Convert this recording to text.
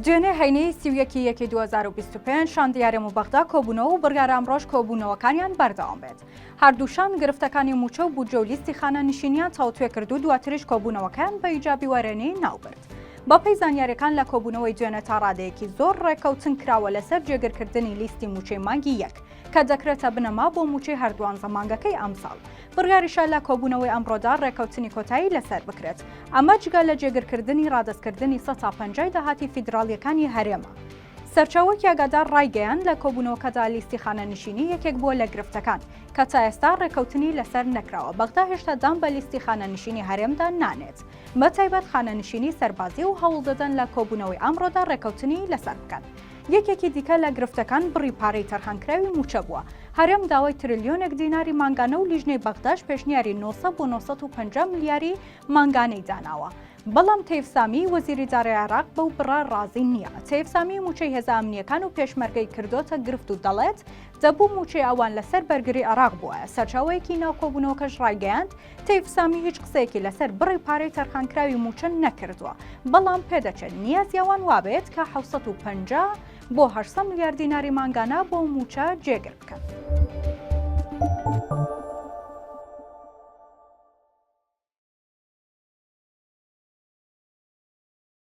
دوێنێ هەینەی 31/2025 شان دیارە مەبەغدا کۆبوونەوە و بڕیارە ئەمڕۆژ کۆبوونەوەکانیان بەردەوام بێت. هەردووشان گرفتەکانی موچە و بودجە و لیستی خانە نشینیان چاوتوێ کرد و دواتریش کۆبوونەوەکان بە ئیجابی وەرێنەی ناوبرد. بەپەی زانیاریەکان لە کۆبوونەوەی دوێنێ تا ڕادەیەکی زۆر ڕێکەوتن کراوە لەسەر جێگیرکردنی لیستی موچەی مانگی 1 کە دەکرێتە بنەما بۆ موچەی هەردووانزە مانگەکەی ئەمساڵ. بڕیاریشە لە کۆبوونەوەی ئەمڕۆدا ڕێکەوتنی کۆتایی لەسەر بکرێت. ئەمە جگە لە جێگیرکردنی ڕادەستکردنی 150 داهاتی فیدراڵیەکانی هەرێمە. سەرچاوەی ئاگادار ڕایگەیان لە کۆبوونەوەکەدا لیستی خانە نشینی یەکێک بووە لە گرفتەکان کە تا ئێستا ڕێکەوتنی لەسەر نەکراوە. بەغدا هێشتا دام بە لیستی خانە نشینی هەرێمدا نانێت. بەتایبەت خانە نشینی سەربازی و هەوڵ دەدەن لە کۆبوونەوەی ئەمڕۆدا ڕێکەوتنی لەسەر بکەن. یەکێکی دیکە لە گرفتەکان بڕی پارەی تەرخانکراوی موچە بووە. هەرێم داوای تریلیۆنێک دیناری مانگانە و لیژنەی بەغداش پێشنیاری 900 بۆ 950 ملیاری مانگانەی داناوە. بەڵام تەیفسامی وەزیری دارایی عێراق بەو بڕا ڕازی نییە. تەیفسامی موچەی هێزە ئەمنیەکان و پێشمەرگەی کردۆتە گرفت و دەڵێت دەبوو موچەی ئەوان لەسەر بەرگری عێراق بووە. سەرچاوەیەکی ناو کۆبوونەوەکەش ڕایگەیاند تەیفسامی هیچ قسەیەکی لەسەر بڕی پارەی تەرخانکراوی موچە نەکردووە. بەڵام پێدەچێت نیازیاوان وابێت کە 750 بۆ 800 ملیار دیناری مانگانە بۆ موچە جێگر بکەن.